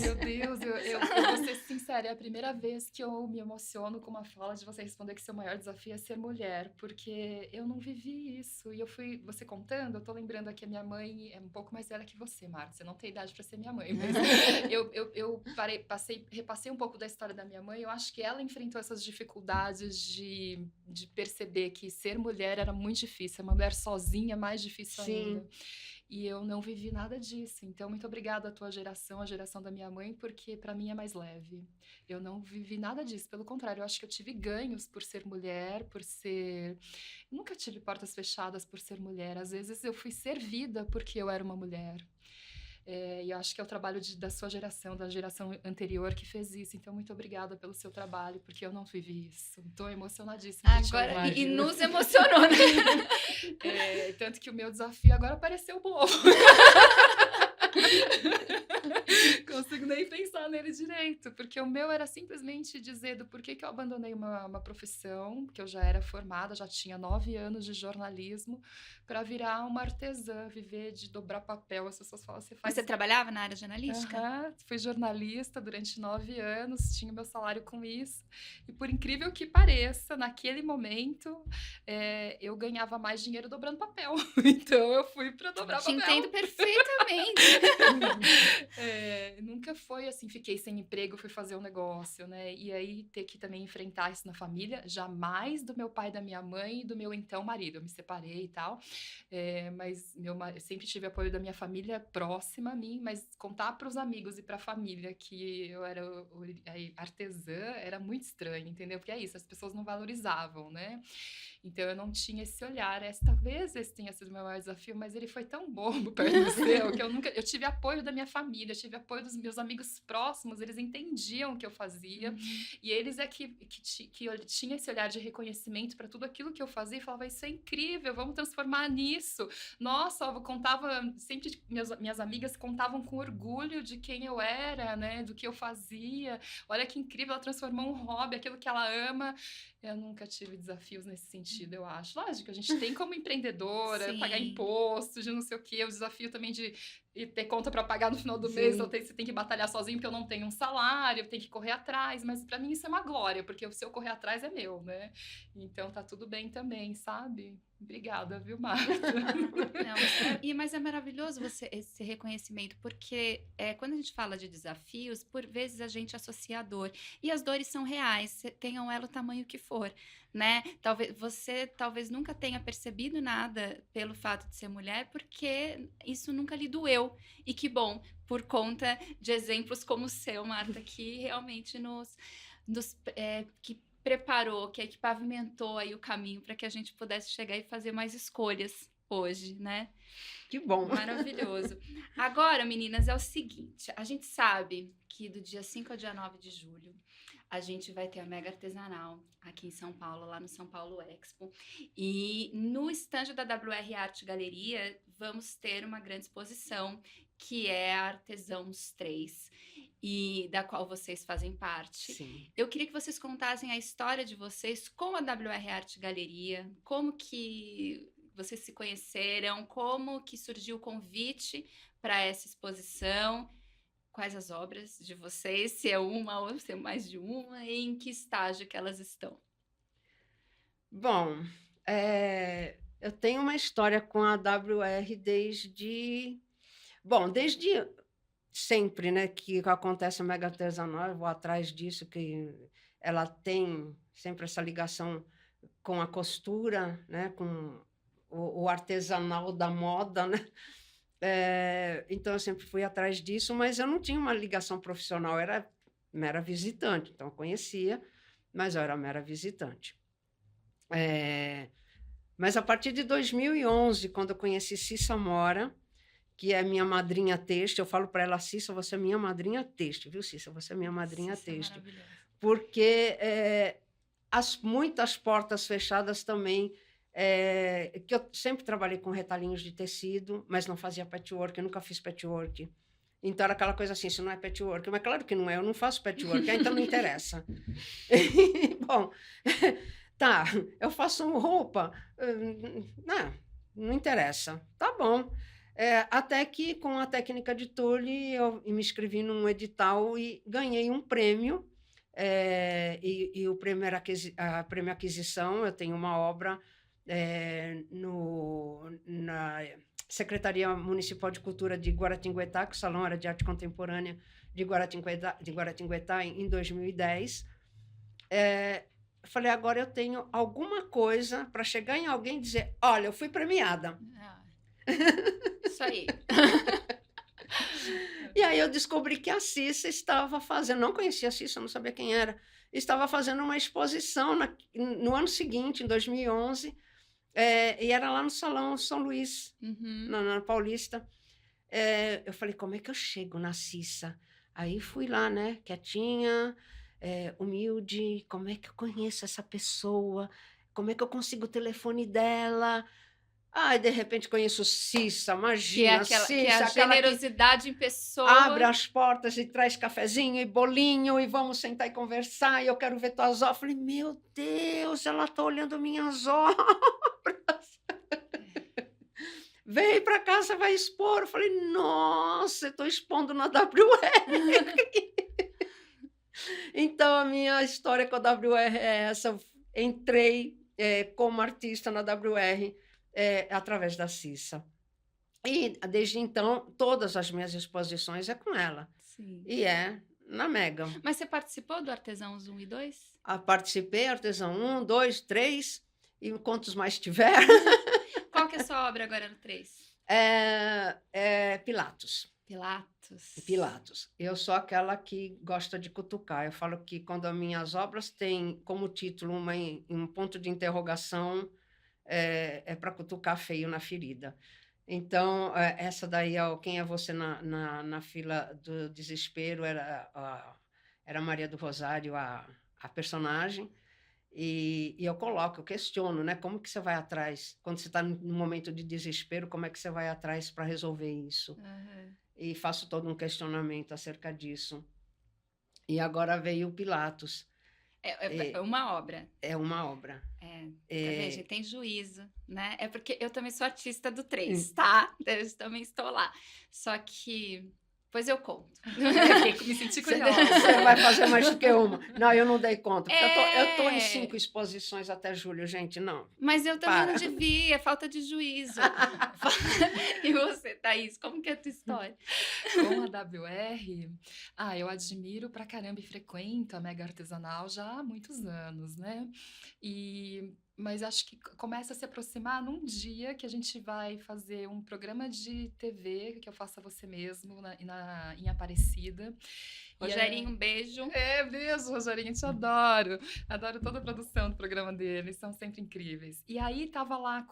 Meu Deus, eu vou ser sincera, é a primeira vez que eu me emociono com uma fala de você responder que seu maior desafio é ser mulher, porque eu não vivi isso. E você contando, eu tô lembrando aqui, a minha mãe é um pouco mais velha que você, Marta. Você não tem idade para ser minha mãe, mas eu repassei um pouco da história da minha mãe. Eu acho que ela enfrentou essas dificuldades de perceber que ser mulher era muito difícil, uma mulher sozinha é mais difícil ainda. E eu não vivi nada disso. Então, muito obrigada à tua geração, a geração da minha mãe, porque para mim é mais leve. Eu não vivi nada disso. Pelo contrário, eu acho que eu tive ganhos por ser mulher, por ser... Nunca tive portas fechadas por ser mulher. Às vezes eu fui servida porque eu era uma mulher. E eu acho que é o trabalho da sua geração, da geração anterior que fez isso. Então, muito obrigada pelo seu trabalho, porque eu não vivi isso. Estou emocionadíssima. Agora, e nos emocionou, né? Tanto que o meu desafio agora apareceu bobo. Consigo nem pensar nele direito, porque o meu era simplesmente dizer do porquê que eu abandonei uma profissão, que eu já era formada, já tinha 9 anos de jornalismo, para virar uma artesã, viver de dobrar papel. As pessoas falam, Você trabalhava na área jornalística? Fui jornalista durante 9 anos, tinha meu salário com isso, e por incrível que pareça, naquele momento, eu ganhava mais dinheiro dobrando papel, então eu fui para dobrar papel. Te entendo perfeitamente. Nunca foi assim, fiquei sem emprego, fui fazer um negócio, né? E aí ter que também enfrentar isso na família, jamais do meu pai e da minha mãe e do meu então marido. Eu me separei e tal, mas eu sempre tive apoio da minha família próxima a mim, mas contar para os amigos e para a família que eu era artesã era muito estranho, entendeu? Porque é isso, as pessoas não valorizavam, né? Então eu não tinha esse olhar. Talvez esse tenha sido o meu maior desafio, mas ele foi tão bobo perto do seu que eu tive apoio da minha família, eu tive apoio dos meus amigos próximos, eles entendiam o que eu fazia, e eles que eu tinha esse olhar de reconhecimento para tudo aquilo que eu fazia e falava, isso é incrível, vamos transformar nisso. Nossa, eu contava, sempre minhas amigas contavam com orgulho de quem eu era, né, do que eu fazia. Olha que incrível, ela transformou um hobby, aquilo que ela ama. Eu nunca tive desafios nesse sentido, eu acho. Lógico, a gente tem como empreendedora, pagar imposto, de não sei o quê, o desafio também de ter conta para pagar no final do mês, então você tem que batalhar sozinho, porque eu não tenho um salário, eu tenho que correr atrás, mas para mim isso é uma glória, porque se eu correr atrás é meu, né? Então tá tudo bem também, sabe? Obrigada, viu, Marta? Não, mas é maravilhoso esse reconhecimento, porque quando a gente fala de desafios, por vezes a gente associa a dor. E as dores são reais, tenham ela o tamanho que for, né? Talvez nunca tenha percebido nada pelo fato de ser mulher, porque isso nunca lhe doeu. E que bom, por conta de exemplos como o seu, Marta, que realmente que preparou, que pavimentou aí o caminho para que a gente pudesse chegar e fazer mais escolhas hoje, né? Que bom. Maravilhoso. Agora, meninas, é o seguinte, a gente sabe que do dia 5 ao dia 9 de julho, a gente vai ter a Mega Artesanal aqui em São Paulo, lá no São Paulo Expo. E no estande da WR Arte Galeria, vamos ter uma grande exposição, que é a Artesãos 3, e da qual vocês fazem parte. Sim. Eu queria que vocês contassem a história de vocês com a WR Arte Galeria, como que vocês se conheceram, como que surgiu o convite para essa exposição, quais as obras de vocês, se é uma ou se é mais de uma, e em que estágio que elas estão. Bom, eu tenho uma história com a WR desde sempre, né, que acontece a Mega Artesanal, eu vou atrás disso, que ela tem sempre essa ligação com a costura, né, com o artesanal da moda, né? Então eu sempre fui atrás disso, mas eu não tinha uma ligação profissional, eu era mera visitante, então eu conhecia, mas eu era mera visitante. Mas a partir de 2011, quando eu conheci Cissa Mora, que é minha madrinha têxtil, eu falo para ela: Cissa, você é minha madrinha têxtil, viu, Cissa? Você é minha madrinha têxtil. Porque muitas portas fechadas também, que eu sempre trabalhei com retalhinhos de tecido, mas não fazia patchwork, eu nunca fiz patchwork. Então era aquela coisa assim, isso não é patchwork, mas claro que não é, eu não faço patchwork, então não interessa. Bom, tá, eu faço roupa, não interessa, tá bom. Até que, com a técnica de tule, eu me inscrevi num edital e ganhei um prêmio, e o prêmio era a prêmio aquisição. Eu tenho uma obra na Secretaria Municipal de Cultura de Guaratinguetá, que o Salão era de Arte Contemporânea de Guaratinguetá, em 2010. Eu falei: agora eu tenho alguma coisa para chegar em alguém e dizer: olha, eu fui premiada. Isso aí. E aí eu descobri que a Cissa estava fazendo, não conhecia a Cissa, não sabia quem era, estava fazendo uma exposição no ano seguinte, em 2011, e era lá no Salão São Luís, na Paulista. Eu falei: como é que eu chego na Cissa? Aí fui lá, né, quietinha, humilde, como é que eu conheço essa pessoa? Como é que eu consigo o telefone dela? De repente conheço Cissa, imagina, Cissa, que é a generosidade em pessoa. Abre as portas e traz cafezinho e bolinho e vamos sentar e conversar, e eu quero ver tuas obras. Eu falei: meu Deus, ela está olhando minhas obras. Vem para cá, você vai expor. Eu falei: nossa, eu estou expondo na WR. Então, a minha história com a WR é essa. Eu entrei como artista na WR, através da Cissa. E, desde então, todas as minhas exposições é com ela. Sim. E na Mega. Mas você participou do Artesãos 1 e 2? Participei, Artesão 1, 2, 3, e quantos mais tiver. Qual que é a sua obra agora no 3? Pilatos. Pilatos. Eu sou aquela que gosta de cutucar. Eu falo que quando as minhas obras têm como título um ponto de interrogação, para cutucar feio na ferida. Então, essa daí, Quem é Você na Fila do Desespero, era Maria do Rosário, a personagem, e eu questiono, né? Como que você vai atrás? Quando você está num momento de desespero, como é que você vai atrás para resolver isso? Uhum. E faço todo um questionamento acerca disso. E agora veio o Pilatos. É uma obra. É uma obra. Veja, tem juízo, né? É porque eu também sou artista do 3, tá? Eu também estou lá. Só que Pois eu conto. Me senti curiosa. Você vai fazer mais do que uma. Não, eu não dei conta, porque eu tô em 5 exposições até julho, gente, não. Mas eu também Para. não devia, falta de juízo. E você, Thaís, como que é a tua história? Com a WR, eu admiro pra caramba e frequento a Mega Artesanal já há muitos anos, né? Mas acho que começa a se aproximar num dia que a gente vai fazer um programa de TV que eu faço a você mesmo em Aparecida. Rogerinho, um beijo. Beijo, Rogerinho, te adoro. Adoro toda a produção do programa dele, são sempre incríveis. E aí tava lá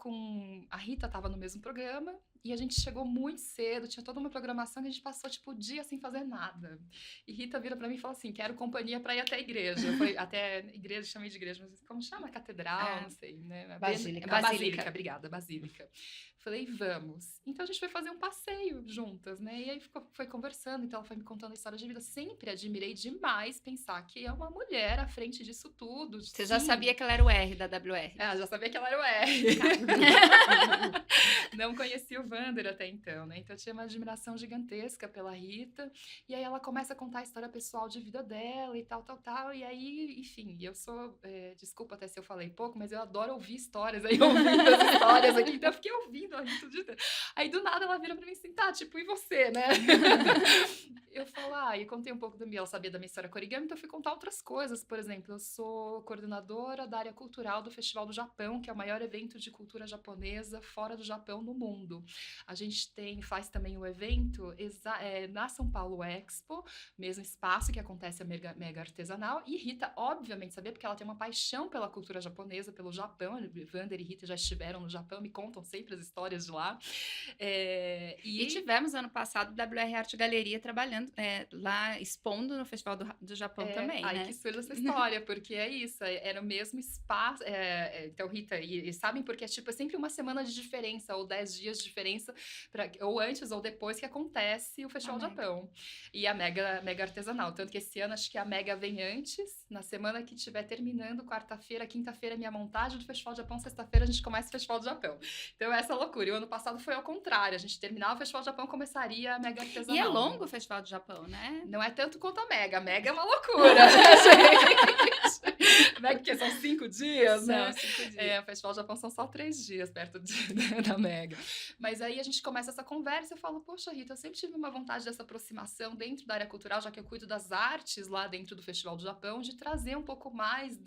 a Rita tava no mesmo programa, e a gente chegou muito cedo, tinha toda uma programação que a gente passou, tipo, o dia sem fazer nada. E Rita vira pra mim e fala assim, quero companhia pra ir até a igreja. Eu falei, até igreja, chamei de igreja, mas como chama? Catedral, não sei, né? Basílica. Obrigada, Basílica. Falei, vamos. Então a gente foi fazer um passeio juntas, né? E aí foi conversando, então ela foi me contando a história de vida. Sempre admirei demais pensar que é uma mulher à frente disso tudo. Você já sabia que ela era o R da WR? Já sabia que ela era o R. Não conhecia o Wander até então, né? Então eu tinha uma admiração gigantesca pela Rita. E aí ela começa a contar a história pessoal de vida dela e tal. E aí, enfim, eu sou... desculpa até se eu falei pouco, mas eu adoro ouvir histórias. Aí ouvindo as histórias aqui, então eu fiquei ouvindo a Rita. Aí do nada ela vira pra mim assim, tá, tipo, e você, né? Eu falo, e contei um pouco ela sabia da minha história com origami, então eu fui contar outras coisas. Por exemplo, eu sou coordenadora da área cultural do Festival do Japão, que é o maior evento de cultura japonesa fora do Japão no mundo. A gente faz também o evento na São Paulo Expo, mesmo espaço que acontece a Mega Artesanal, e Rita, obviamente, sabia, porque ela tem uma paixão pela cultura japonesa, pelo Japão. Wander e Rita já estiveram no Japão, me contam sempre as histórias de lá. E tivemos ano passado o WR Arte Galeria trabalhando lá, expondo no Festival do Japão também, né? Que surge essa história, porque é isso, era o mesmo espaço. Então, Rita, e sabem porque é sempre uma semana de diferença, ou 10 dias de diferença, ou antes ou depois que acontece o Festival do Japão. E a Mega Artesanal. Tanto que esse ano acho que a Mega vem antes, na semana que estiver terminando, quarta-feira, quinta-feira é minha montagem do Festival do Japão, sexta-feira a gente começa o Festival do Japão. Então, essa loucura. E o ano passado foi ao contrário, a gente terminava o Festival do Japão, começaria a Mega Artesanal. E é longo o Festival do Japão, né? Não é tanto quanto a Mega é uma loucura, né, gente? Mega, que são 5 dias, né? 5 dias. O Festival do Japão são só 3 dias perto da Mega. Mas aí a gente começa essa conversa e eu falo, poxa, Rita, eu sempre tive uma vontade dessa aproximação dentro da área cultural, já que eu cuido das artes lá dentro do Festival do Japão, de trazer um pouco mais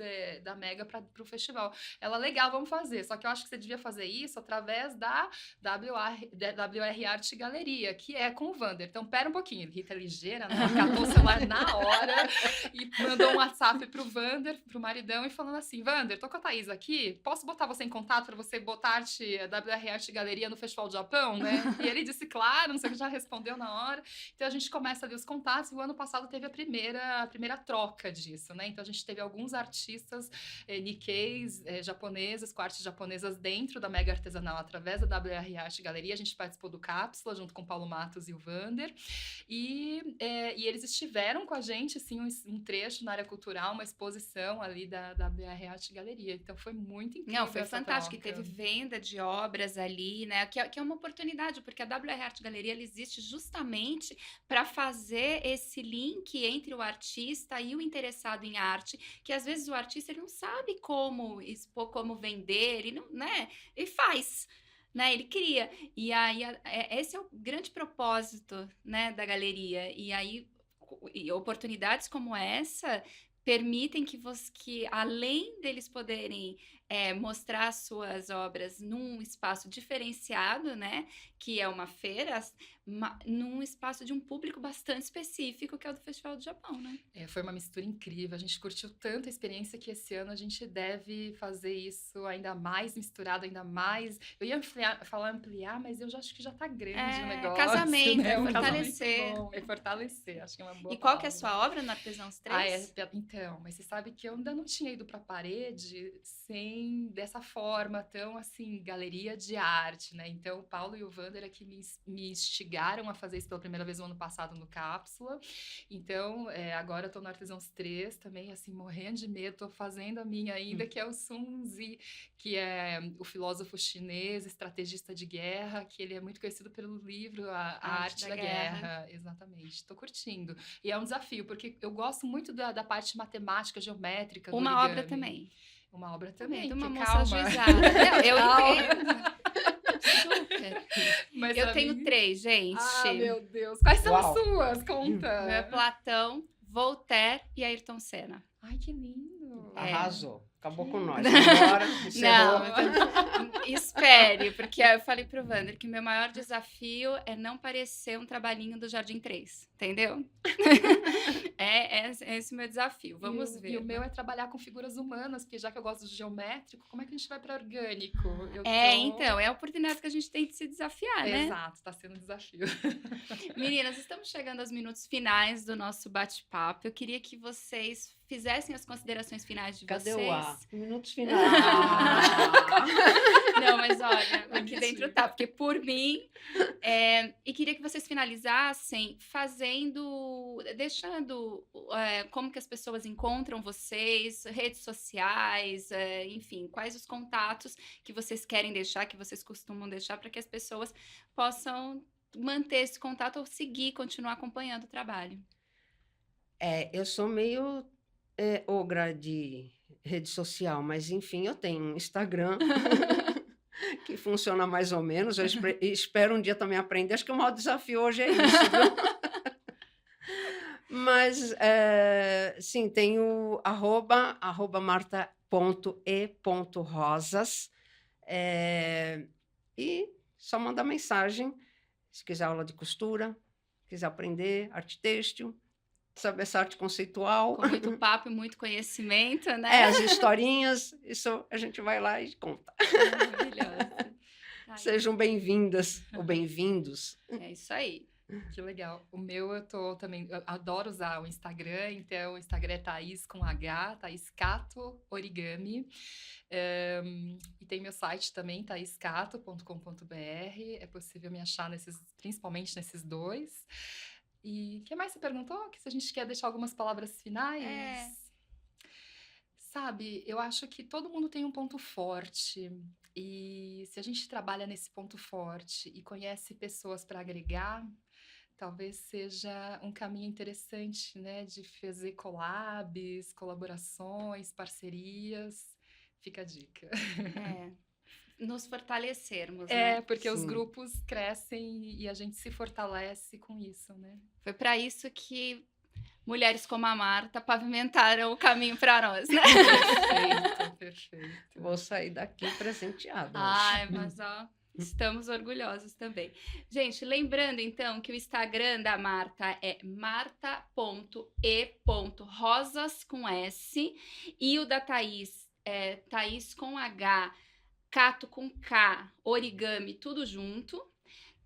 da Mega para o festival. Ela, legal, vamos fazer. Só que eu acho que você devia fazer isso através da WR Arte Galeria, que é com o Wander. Então, pera um pouquinho. Rita é ligeira, né? Ela catou o celular na hora e mandou um WhatsApp pro Wander, pro maridão, e falando assim, Wander, tô com a Thaís aqui, posso botar você em contato para você botar a WR Arte Galeria no Festival do Japão, né? E ele disse, claro, não sei o que, já respondeu na hora. Então, a gente começa a ver os contatos, e o ano passado teve a primeira troca disso, né? Então, a gente teve alguns artistas Nikkeis, japoneses, com artes japonesas dentro da Mega Artesanal, através da WR Arte Galeria. A gente participou do Cápsula, junto com o Paulo Matos e o Wander. E eles estiveram com a gente, assim, um trecho na área cultural, uma exposição ali da WR Arte Galeria. Então, foi muito incrível. Não, foi fantástico. E teve venda de obras ali, né? Que é uma oportunidade, porque a WR Arte Galeria ela existe justamente para fazer esse link entre o artista e o interessado em arte, que às vezes o artista ele não sabe como expor, como vender, ele não, né? Ele faz. Né, ele cria, e aí esse é o grande propósito, né, da galeria, e aí oportunidades como essa permitem que além deles poderem mostrar suas obras num espaço diferenciado, né, que é uma feira, num espaço de um público bastante específico, que é o do Festival do Japão, né? Foi uma mistura incrível, a gente curtiu tanto a experiência que esse ano a gente deve fazer isso ainda mais misturado, ainda mais... Eu ia ampliar, mas eu já acho que já tá grande o negócio. Casamento, né? fortalecer. É fortalecer, acho que é uma boa E qual palavra. que é a sua obra no Artesãos 3? Então, mas você sabe que eu ainda não tinha ido pra parede sem também dessa forma, tão assim, galeria de arte, né? Então, o Paulo e o Wander aqui me instigaram a fazer isso pela primeira vez no ano passado no Cápsula. Então, agora eu tô no Artesãos 3 também, assim, morrendo de medo, tô fazendo a minha ainda, que é o Sun Tzu, que é o filósofo chinês, estrategista de guerra, que ele é muito conhecido pelo livro A Arte da Guerra. Exatamente, tô curtindo. E é um desafio, porque eu gosto muito da parte matemática, geométrica do Uma origami. obra também. Uma obra também, De uma que moça calma. ajuizada. Não, eu entendo. Super. Mas Eu tenho 3, gente. Ah, meu Deus. Quais são Uau. as suas? Conta. Meu é Platão, Voltaire e Ayrton Senna. Ai, que lindo. Arrasou. Acabou com nós. Agora, encerrou. Não, espere, porque eu falei pro Wander que meu maior desafio é não parecer um trabalhinho do Jardim 3, entendeu? É esse o meu desafio, vamos ver. E o meu é trabalhar com figuras humanas, porque já que eu gosto de geométrico, como é que a gente vai para orgânico? Então, é a oportunidade que a gente tem de se desafiar, né? Exato, tá sendo um desafio. Meninas, estamos chegando aos minutos finais do nosso bate-papo. Eu queria que vocês fizessem as considerações finais de Cadê vocês. o ar? Minutos finais. Não, mas olha, aqui dentro tá, porque por mim. E queria que vocês finalizassem deixando como que as pessoas encontram vocês, redes sociais, enfim, quais os contatos que vocês querem deixar, que vocês costumam deixar, para que as pessoas possam manter esse contato ou continuar acompanhando o trabalho. Eu sou meio ogra de rede social, mas enfim, eu tenho um Instagram que funciona mais ou menos. Eu espero um dia também aprender. Acho que o maior desafio hoje é isso, viu? Mas, sim, tem o @marta.e.rosas. E só mandar mensagem, se quiser aula de costura, quiser aprender arte têxtil, saber essa arte conceitual. Com muito papo e muito conhecimento, né? As historinhas, isso a gente vai lá e conta. Maravilhoso. Sejam bem-vindas ou bem-vindos. É isso aí. Que legal. O meu eu adoro usar o Instagram, então o Instagram é Thaís com H, Thaís Cato Origami. E tem meu site também, thaiscato.com.br. É possível me achar principalmente nesses 2. E o que mais você perguntou? Que se a gente quer deixar algumas palavras finais? Sabe, eu acho que todo mundo tem um ponto forte. E se a gente trabalha nesse ponto forte e conhece pessoas para agregar, talvez seja um caminho interessante, né? De fazer collabs, colaborações, parcerias. Fica a dica. Nos fortalecermos, né? Porque Sim. os grupos crescem e a gente se fortalece com isso, né? Foi para isso que mulheres como a Marta pavimentaram o caminho para nós, né? Perfeito. Vou sair daqui presenteada. Ai, mas estamos orgulhosos também. Gente, lembrando então que o Instagram da Marta é marta.e.rosas com S e o da Thaís é Thaís com H, Cato com K, Origami, tudo junto.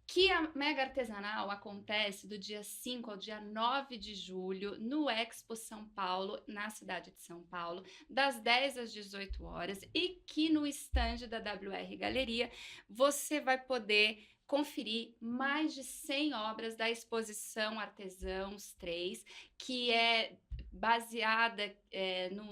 Que a Mega Artesanal acontece do dia 5 ao dia 9 de julho no Expo São Paulo, na cidade de São Paulo, das 10 às 18 horas, e que no estande da WR Galeria você vai poder conferir mais de 100 obras da exposição Artesãos 3, que é baseada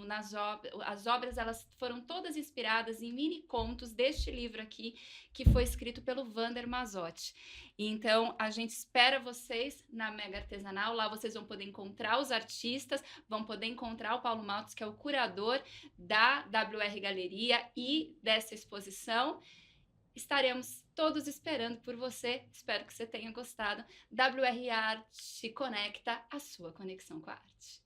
nas obras. As obras elas foram todas inspiradas em mini contos deste livro aqui, que foi escrito pelo Wander Mazotti. Então, a gente espera vocês na Mega Artesanal. Lá vocês vão poder encontrar os artistas, vão poder encontrar o Paulo Maltos, que é o curador da WR Galeria e dessa exposição. Estaremos todos esperando por você. Espero que você tenha gostado. WR Arte Conecta, a sua conexão com a arte.